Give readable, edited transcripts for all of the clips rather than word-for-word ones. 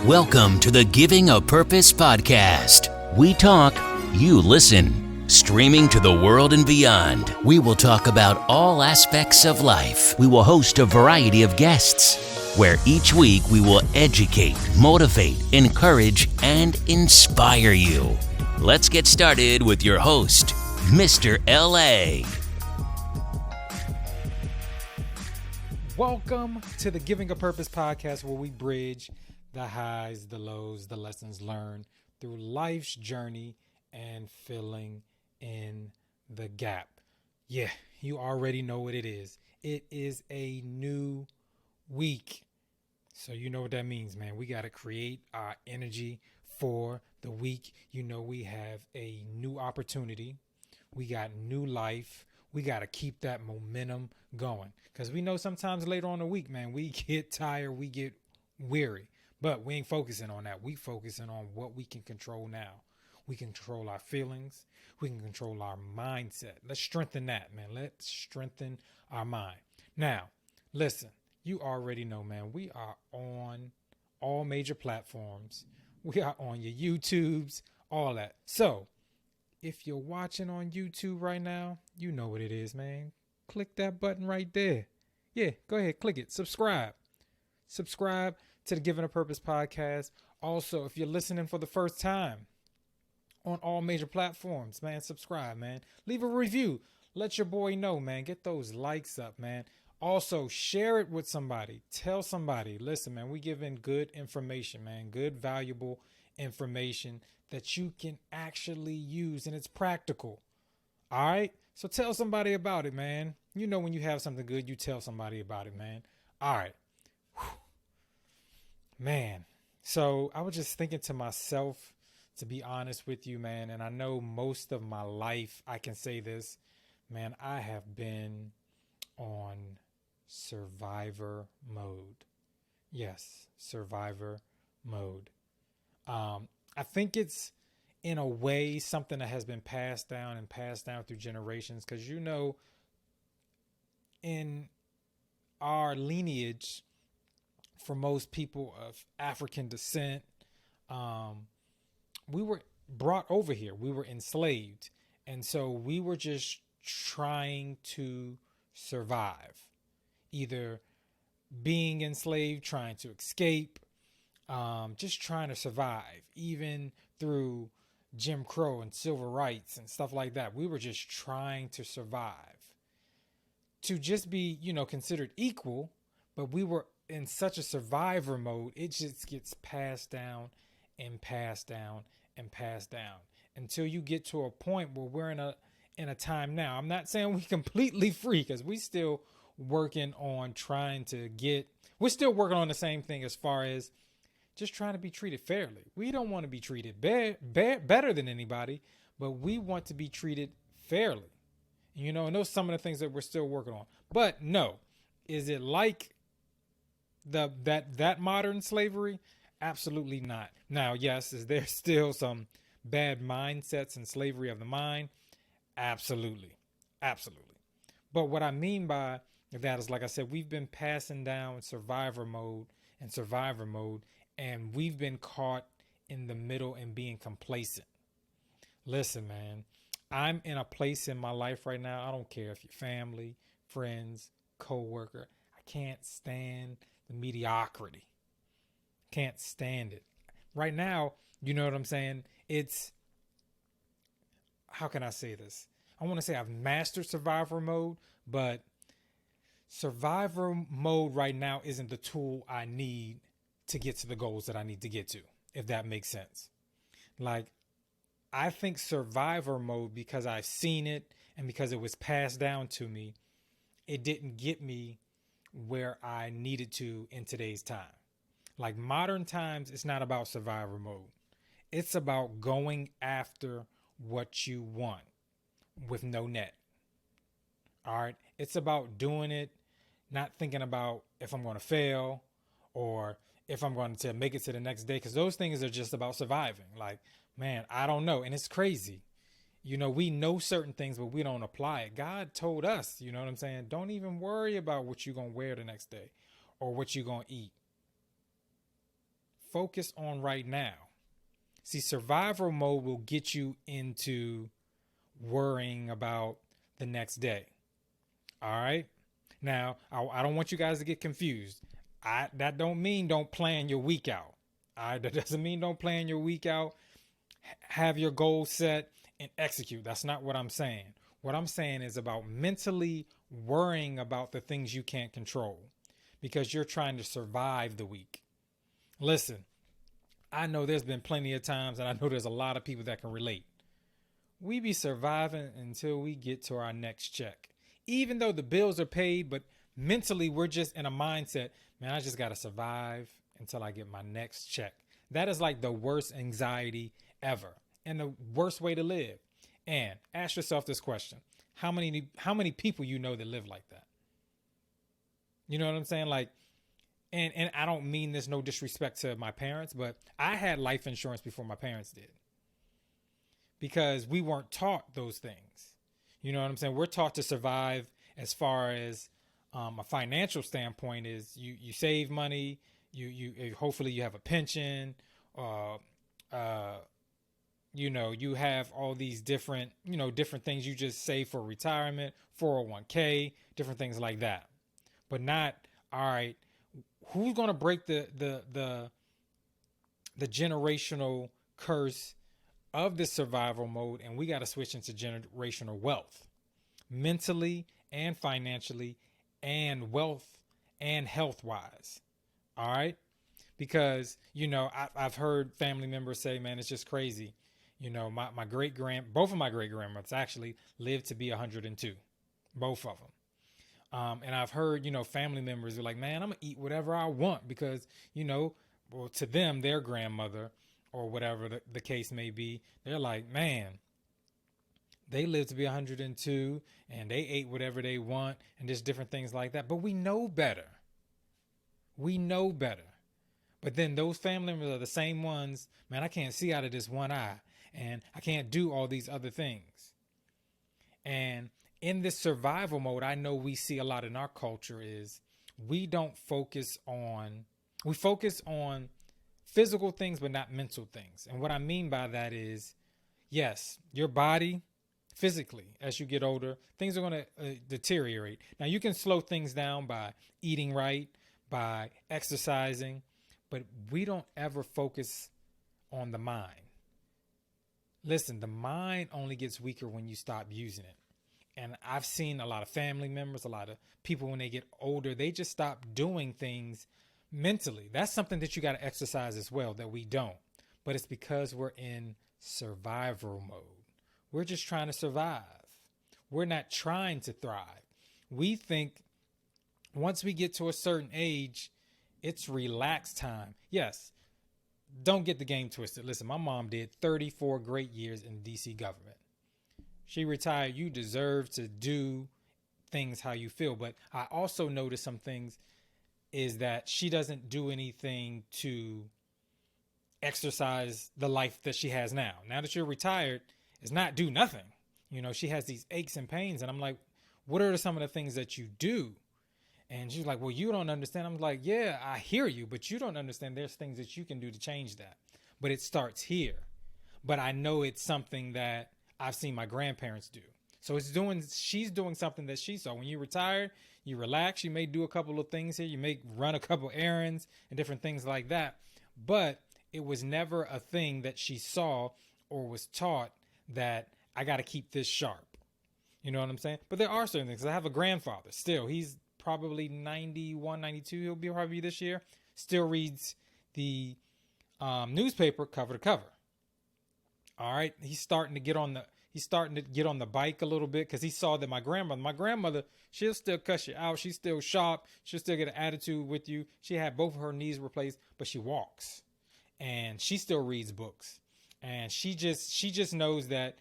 Welcome to the Giving a Purpose podcast. We talk, you listen. Streaming to the world and beyond, we will talk about all aspects of life. We will host a variety of guests, where each week we will educate, motivate, encourage, and inspire you. Let's get started with your host, Mr. L.A. Welcome to the Giving a Purpose podcast, where we bridge the highs, the lows, the lessons learned through life's journey and filling in the gap. Yeah, you already know what it is. It is a new week. So you know what that means, man. We got to create our energy for the week. You know, we have a new opportunity. We got new life. We got to keep that momentum going, because we know sometimes later on in the week, man, we get tired, we get weary, but we ain't focusing on that. We focusing on what we can control now. We can control our feelings. We can control our mindset. Let's strengthen that, man. Let's strengthen our mind. Now, listen, you already know, man, we are on all major platforms. We are on your YouTubes, all that. So if you're watching on YouTube right now, you know what it is, man. Click that button right there. Yeah, go ahead, click it. Subscribe to the Giving a Purpose podcast. Also, if you're listening for the first time on all major platforms, man, subscribe, man. Leave a review. Let your boy know, man. Get those likes up, man. Also, share it with somebody. Tell somebody, listen, man, we giving good information, man. Good, valuable information that you can actually use, and it's practical. All right? So tell somebody about it, man. You know, when you have something good, you tell somebody about it, man. All right. Whew. Man. So I was just thinking to myself, to be honest with you, man, and I know most of my life I can say this, man, I have been on survivor mode. Yes, survivor mode. I think it's, in a way, something that has been passed down through generations, because, you know, in our lineage, for most people of African descent, we were brought over here. We were enslaved. And so we were just trying to survive, either being enslaved, trying to escape, just trying to survive, even through Jim Crow and civil rights and stuff like that. We were just trying to survive, to just be, you know, considered equal, but we were in such a survivor mode. It just gets passed down and passed down and passed down until you get to a point where we're in a time now. I'm not saying we're completely free, because we still working on we're still working on the same thing, as far as just trying to be treated fairly. We don't want to be treated better than anybody, but we want to be treated fairly. You know, and those are some of the things that we're still working on. But no, is it like that modern slavery? Absolutely not. Now, yes, is there still some bad mindsets and slavery of the mind? Absolutely. Absolutely. But what I mean by that is, like I said, we've been passing down survivor mode, and we've been caught in the middle and being complacent. Listen, man, I'm in a place in my life right now. I don't care if you're family, friends, co-worker. I can't stand the mediocrity. Can't stand it. Right now, you know what I'm saying? How can I say this? I want to say I've mastered survivor mode, but survivor mode right now isn't the tool I need to get to the goals that I need to get to, if that makes sense. Like, I think survivor mode, because I've seen it and because it was passed down to me, it didn't get me where I needed to in today's time. Like, modern times, it's not about survivor mode. It's about going after what you want with no net. All right. It's about doing it, not thinking about if I'm going to fail or if I'm going to make it to the next day, because those things are just about surviving. Like, man, I don't know. And it's crazy. You know, we know certain things, but we don't apply it. God told us, you know what I'm saying? Don't even worry about what you're going to wear the next day or what you're going to eat. focus on right now. See, survival mode will get you into worrying about the next day. All right. Now, I don't want you guys to get confused. That don't mean don't plan your week out. All right. That doesn't mean don't plan your week out. Have your goals set and execute. That's not what I'm saying. What I'm saying is about mentally worrying about the things you can't control because you're trying to survive the week. Listen, I know there's been plenty of times, and I know there's a lot of people that can relate. We be surviving until we get to our next check. Even though the bills are paid, but mentally we're just in a mindset, man, I just got to survive until I get my next check. That is like the worst anxiety ever and the worst way to live. And ask yourself this question. How many people you know that live like that? You know what I'm saying? Like, and I don't mean this no disrespect to my parents, but I had life insurance before my parents did because we weren't taught those things. You know what I'm saying? We're taught to survive as far as a financial standpoint is you save money, you hopefully you have a pension, you have all these different things you just save for retirement, 401k, different things like that. But not, all right, who's going to break the generational curse of this survival mode? And we got to switch into generational wealth, mentally and financially and wealth and health wise. All right. Because, I've heard family members say, man, it's just crazy. Both of my great grandmothers actually lived to be 102, both of them. And I've heard, family members are like, man, I'm gonna eat whatever I want because, to them, their grandmother or whatever the case may be, they're like, man, they lived to be 102 and they ate whatever they want and just different things like that. But we know better. But then those family members are the same ones, man, I can't see out of this one eye and I can't do all these other things. And in this survival mode, I know we see a lot in our culture is we focus on physical things, but not mental things. And what I mean by that is, yes, your body physically, as you get older, things are going to deteriorate. Now you can slow things down by eating right, by exercising, but we don't ever focus on the mind. Listen, the mind only gets weaker when you stop using it. And I've seen a lot of family members, a lot of people when they get older, they just stop doing things mentally. That's something that you got to exercise as well that we don't. But it's because we're in survival mode. We're just trying to survive. We're not trying to thrive. We think once we get to a certain age, it's relaxed time. Yes. Don't get the game twisted. Listen, my mom did 34 great years in DC government. She retired. You deserve to do things how you feel. But I also noticed some things is that she doesn't do anything to exercise the life that she has now. Now that you're retired, it's not do nothing. She has these aches and pains. And I'm like, what are some of the things that you do? And she's like, well, you don't understand. I'm like, yeah, I hear you, but you don't understand. There's things that you can do to change that. But it starts here. But I know it's something that I've seen my grandparents do. So she's doing something that she saw. When you retire, you relax. You may do a couple of things here. You may run a couple errands and different things like that. But it was never a thing that she saw or was taught that I got to keep this sharp. You know what I'm saying? But there are certain things. I have a grandfather still. He's probably 91, 92. He'll be probably this year. Still reads the newspaper cover to cover. All right. He's starting to get on the bike a little bit because he saw that my grandmother, she'll still cuss you out. She's still sharp. She'll still get an attitude with you. She had both of her knees replaced, but she walks and she still reads books. And she just knows that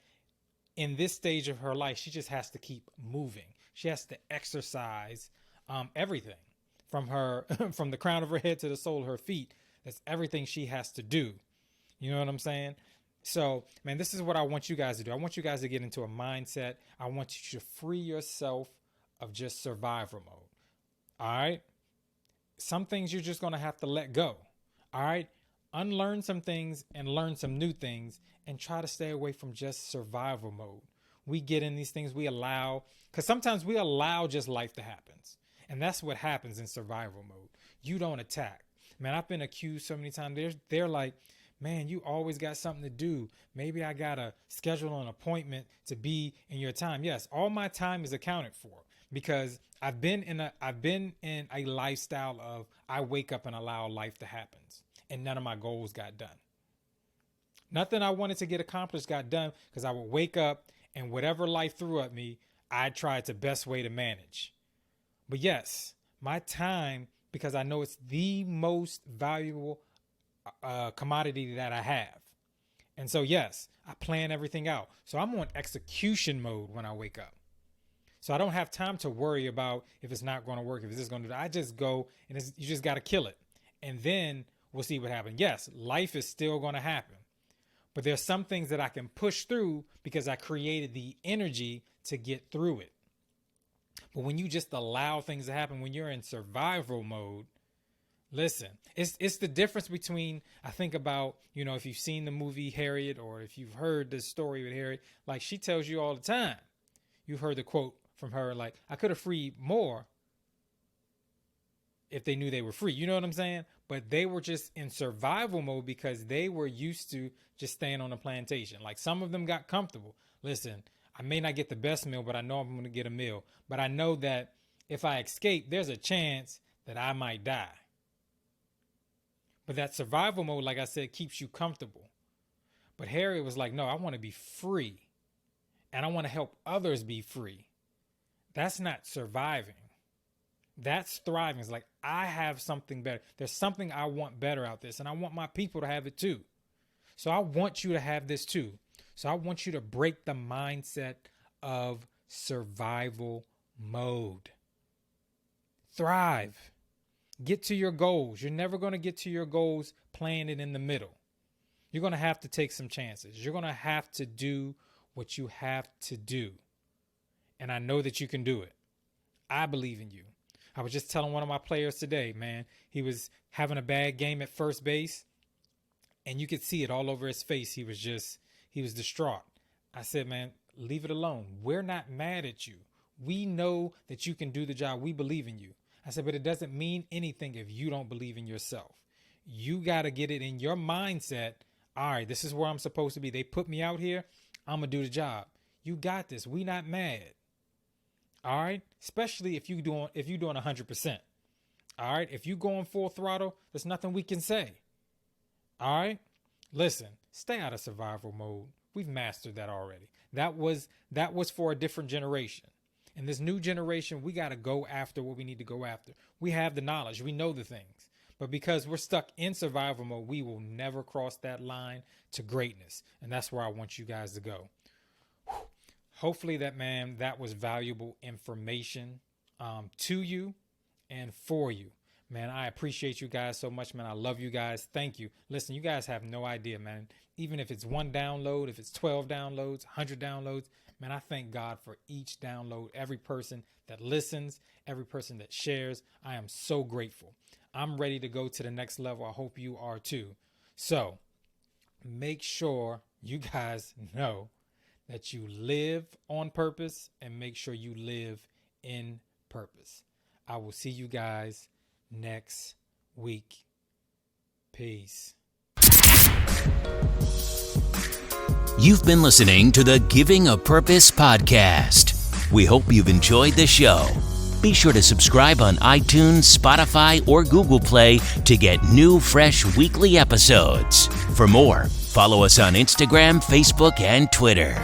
in this stage of her life, she just has to keep moving. She has to exercise everything from the crown of her head to the sole of her feet. That's everything she has to do. You know what I'm saying? So, man, this is what I want you guys to do. I want you guys to get into a mindset. I want you to free yourself of just survival mode. All right. Some things you're just going to have to let go. All right. unlearn some things and learn some new things, and try to stay away from just survival mode. We get in these things, we allow, because sometimes we allow just life to happen. And that's what happens in survival mode. You don't attack. Man, I've been accused so many times. They're like, man, you always got something to do. Maybe I got to schedule an appointment to be in your time. Yes, all my time is accounted for because I've been in a lifestyle of I wake up and allow life to happen, and none of my goals got done. Nothing I wanted to get accomplished got done because I would wake up and whatever life threw at me, I tried the best way to manage. But yes, my time, because I know it's the most valuable commodity that I have. And so, yes, I plan everything out. So I'm on execution mode when I wake up. So I don't have time to worry about if it's not going to work, if it's just going to do that. I just go and you just got to kill it. And then we'll see what happens. Yes, life is still going to happen. But there's some things that I can push through because I created the energy to get through it. But when you just allow things to happen, when you're in survival mode, listen, it's the difference between, I think about, if you've seen the movie Harriet or if you've heard the story with Harriet, like she tells you all the time, you've heard the quote from her, like, I could have freed more if they knew they were free. You know what I'm saying? But they were just in survival mode because they were used to just staying on a plantation. Like some of them got comfortable. Listen, I may not get the best meal, but I know I'm going to get a meal. But I know that if I escape, there's a chance that I might die. But that survival mode, like I said, keeps you comfortable. But Harriet was like, no, I want to be free. And I want to help others be free. That's not surviving. That's thriving. It's like, I have something better. There's something I want better out this. And I want my people to have it too. So I want you to have this too. So I want you to break the mindset of survival mode. Thrive. Get to your goals. You're never going to get to your goals playing it in the middle. You're going to have to take some chances. You're going to have to do what you have to do. And I know that you can do it. I believe in you. I was just telling one of my players today, man, he was having a bad game at first base and you could see it all over his face. He was distraught. I said, man, leave it alone. We're not mad at you. We know that you can do the job. We believe in you. I said, but it doesn't mean anything if you don't believe in yourself. You got to get it in your mindset. All right, this is where I'm supposed to be. They put me out here. I'm going to do the job. You got this. We not mad. All right. Especially if you're doing 100%. All right. If you going full throttle, there's nothing we can say. All right. Listen, stay out of survival mode. We've mastered that already. That was for a different generation. In this new generation, we got to go after what we need to go after. We have the knowledge. We know the things. But because we're stuck in survival mode, we will never cross that line to greatness. And that's where I want you guys to go. Hopefully that was valuable information to you and for you. Man, I appreciate you guys so much, man. I love you guys. Thank you. Listen, you guys have no idea, man. Even if it's 1 download, if it's 12 downloads, 100 downloads, man, I thank God for each download, every person that listens, every person that shares. I am so grateful. I'm ready to go to the next level. I hope you are too. So make sure you guys know that you live on purpose and make sure you live in purpose. I will see you guys next week. Peace. You've been listening to the Giving a Purpose podcast. We hope you've enjoyed the show. Be sure to subscribe on iTunes, Spotify, or Google Play to get new, fresh weekly episodes. For more, follow us on Instagram, Facebook, and Twitter.